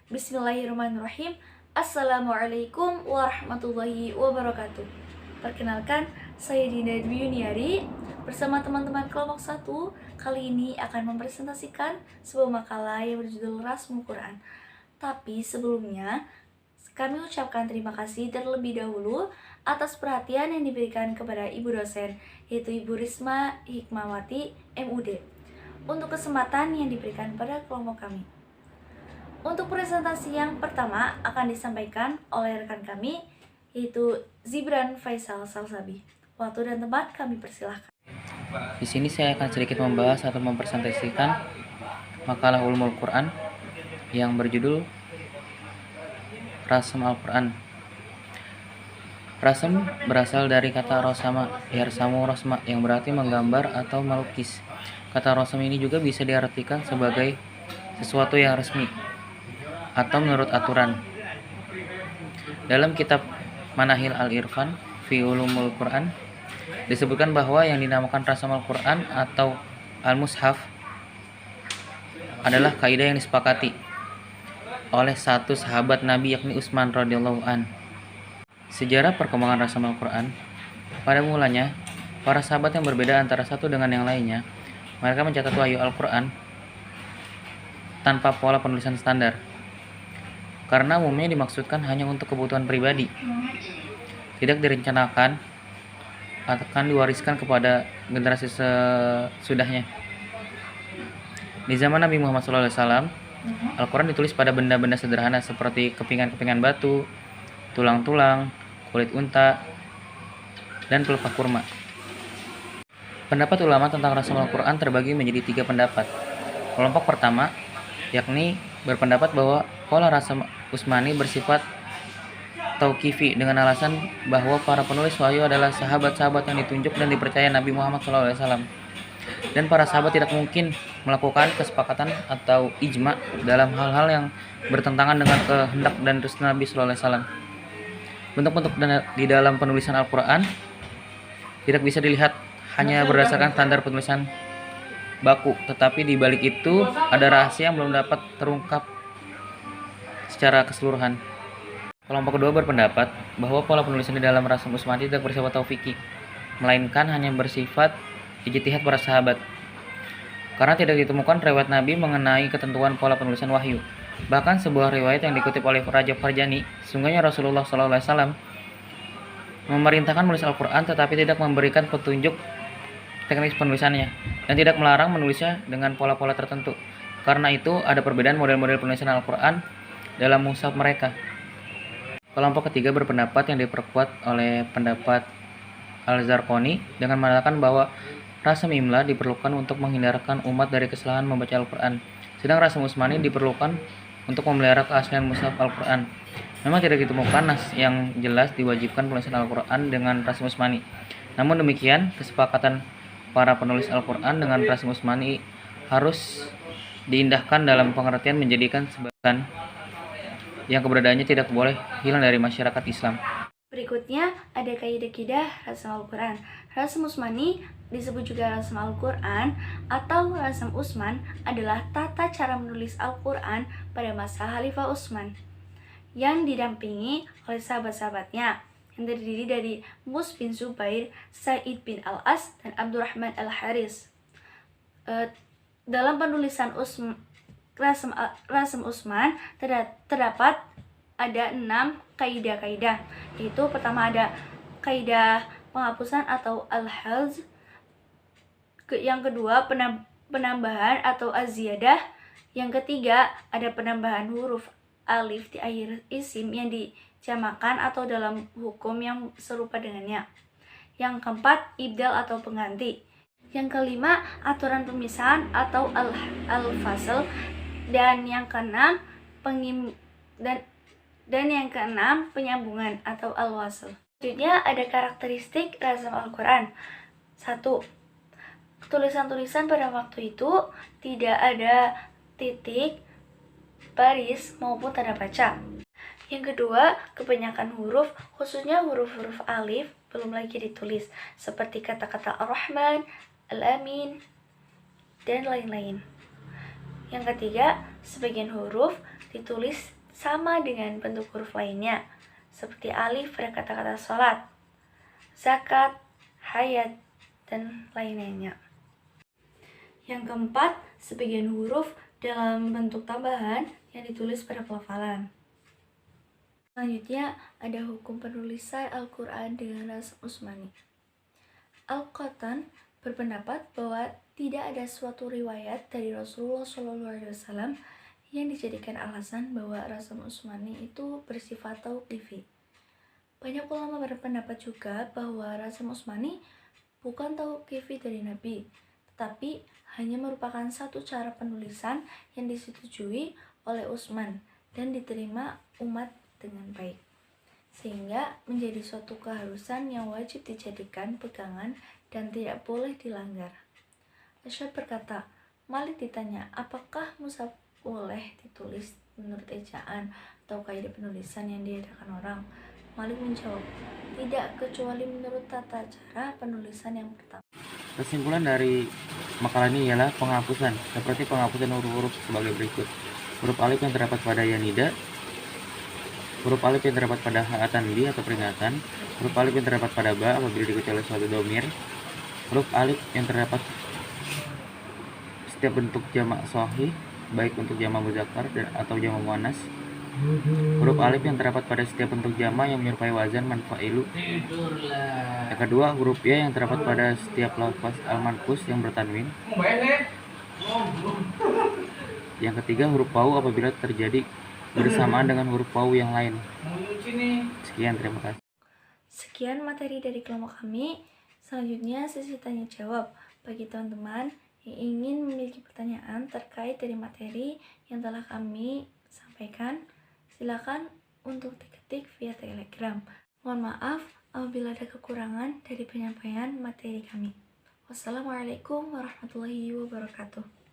Bismillahirrahmanirrahim. Assalamualaikum warahmatullahi wabarakatuh. Perkenalkan, saya Dinda Dwi Yuniari bersama teman-teman kelompok 1. Kali ini akan mempresentasikan sebuah makalah yang berjudul Rasmul Quran. Tapi sebelumnya, kami ucapkan terima kasih terlebih dahulu atas perhatian yang diberikan kepada Ibu dosen, yaitu Ibu Risma Hikmawati, MUD, untuk kesempatan yang diberikan pada kelompok kami. Untuk presentasi yang pertama akan disampaikan oleh rekan kami, yaitu Zibran Faisal Salsabi. Waktu dan tempat kami persilahkan. Di sini saya akan sedikit membahas atau mempresentasikan makalah Ulumul Quran yang berjudul Rasm Al-Quran. Rasm berasal dari kata rosama, yarsamu rosma, yang berarti menggambar atau melukis. Kata rosam ini juga bisa diartikan sebagai sesuatu yang resmi atau menurut aturan. Dalam kitab Manahil Al-Irfan fi Ulumul Quran disebutkan bahwa yang dinamakan Rasm Al-Quran atau Al-Mushaf adalah kaidah yang disepakati oleh satu sahabat Nabi, yakni Utsman radhiyallahu an. Sejarah perkembangan Rasm Al-Quran. Pada mulanya, para sahabat yang berbeda antara satu dengan yang lainnya, mereka mencatat wahyu Al-Quran tanpa pola penulisan standar, karena umumnya dimaksudkan hanya untuk kebutuhan pribadi, tidak direncanakan akan diwariskan kepada generasi sesudahnya. Di zaman Nabi Muhammad SAW, Al-Quran ditulis pada benda-benda sederhana seperti kepingan-kepingan batu, tulang-tulang, kulit unta, dan pelepah kurma. Pendapat ulama tentang Rasm Al-Quran terbagi menjadi 3 pendapat. Kelompok pertama, yakni berpendapat bahwa pola Rasm Utsmani bersifat tauqifi dengan alasan bahwa para penulis wahyu adalah sahabat-sahabat yang ditunjuk dan dipercaya Nabi Muhammad SAW, dan para sahabat tidak mungkin melakukan kesepakatan atau ijma dalam hal-hal yang bertentangan dengan kehendak dan restu Nabi SAW. Bentuk-bentuk di dalam penulisan Al-Quran tidak bisa dilihat hanya berdasarkan standar penulisan baku, tetapi di balik itu ada rahasia yang belum dapat terungkap secara keseluruhan. Kelompok kedua berpendapat bahwa pola penulisan di dalam Rasm Utsmani tidak bersifat taufiki, melainkan hanya bersifat ijtihad para sahabat, karena tidak ditemukan riwayat Nabi mengenai ketentuan pola penulisan wahyu. Bahkan sebuah riwayat yang dikutip oleh Rajab Farjani, sungguhnya Rasulullah SAW memerintahkan menulis Al-Quran tetapi tidak memberikan petunjuk teknis penulisannya, dan tidak melarang menulisnya dengan pola-pola tertentu. Karena itu ada perbedaan model-model penulisan Al-Quran dalam mushaf mereka. Kelompok ketiga berpendapat yang diperkuat oleh pendapat Al-Zarqani dengan mengatakan bahwa rasm imla diperlukan untuk menghindarkan umat dari kesalahan membaca Al-Quran, sedang rasm Utsmani diperlukan untuk memelihara keaslian mushaf Al-Quran. Memang tidak ditemukan nas yang jelas diwajibkan penulisan Al-Quran dengan rasm Utsmani. Namun demikian, kesepakatan para penulis Al-Quran dengan Rasm Utsmani harus diindahkan dalam pengertian menjadikan sebagian yang keberadaannya tidak boleh hilang dari masyarakat Islam. Berikutnya ada kaidah-kaidah Rasm Al-Quran. Rasm Utsmani disebut juga Rasm Al-Quran atau Rasm Utsman adalah tata cara menulis Al-Quran pada masa Khalifah Utsman yang didampingi oleh sahabat-sahabatnya yang terdiri dari Mus bin Zubair, Sa'id bin Al-As, dan Abdurrahman Al-Haris. Dalam penulisan Rasm Utsman terdapat ada 6 kaidah-kaidah, yaitu pertama ada kaidah penghapusan atau al-haz, yang kedua penambahan atau az-ziyadah, yang ketiga ada penambahan huruf alif di akhir isim yang dijamakan atau dalam hukum yang serupa dengannya, yang keempat ibdal atau pengganti, yang kelima aturan pemisahan atau al-fasl, dan yang keenam penyambungan atau al-wasl. Selanjutnya ada karakteristik Rasm Al-Quran. 1. Tulisan-tulisan pada waktu itu tidak ada titik, baris, maupun tanda baca. Yang kedua, kebanyakan huruf, khususnya huruf-huruf alif, belum lagi ditulis, seperti kata-kata Ar-Rahman, Al-Amin, dan lain-lain. Yang ketiga, sebagian huruf ditulis sama dengan bentuk huruf lainnya, seperti alif pada kata-kata sholat, zakat, hayat, dan lain-lainnya. Yang keempat, sebagian huruf dalam bentuk tambahan yang ditulis pada pelafalan. Selanjutnya, ada hukum penulisan Al-Quran dengan rasam Utsmani. Al-Qattan berpendapat bahwa tidak ada suatu riwayat dari Rasulullah SAW yang dijadikan alasan bahwa rasam Utsmani itu bersifat tauqifi. Banyak ulama berpendapat juga bahwa rasam Utsmani bukan tauqifi dari Nabi, tetapi hanya merupakan satu cara penulisan yang disetujui oleh Utsman dan diterima umat dengan baik, sehingga menjadi suatu keharusan yang wajib dijadikan pegangan dan tidak boleh dilanggar. Asy'ab berkata, Malik ditanya, apakah mushaf boleh ditulis menurut ejaan atau kaidah penulisan yang diadakan orang? Malik menjawab, tidak, kecuali menurut tata cara penulisan yang pertama. Kesimpulan dari makalah ini ialah penghapusan, seperti penghapusan huruf-huruf sebagai berikut. Huruf alif yang terdapat pada yanida, huruf alif yang terdapat pada ha tanbih atau peringatan, huruf alif yang terdapat pada ba apabila diikuti oleh suatu dhamir, huruf alif yang terdapat setiap bentuk jamak shahih, baik untuk jamak muzakkar atau jamak muannas, huruf alif yang terdapat pada setiap bentuk jamak yang menyerupai wazan manfa'ilu. Yang kedua, huruf ya yang terdapat pada setiap lafaz al-manqus yang bertanwin. Yang ketiga, huruf wawu apabila terjadi bersamaan dengan huruf wawu yang lain. Sekian, terima kasih. Sekian materi dari kelompok kami. Selanjutnya sesi tanya jawab. Bagi teman-teman yang ingin memiliki pertanyaan terkait dari materi yang telah kami sampaikan, silakan untuk diketik via Telegram. Mohon maaf apabila ada kekurangan dari penyampaian materi kami. Wassalamualaikum warahmatullahi wabarakatuh.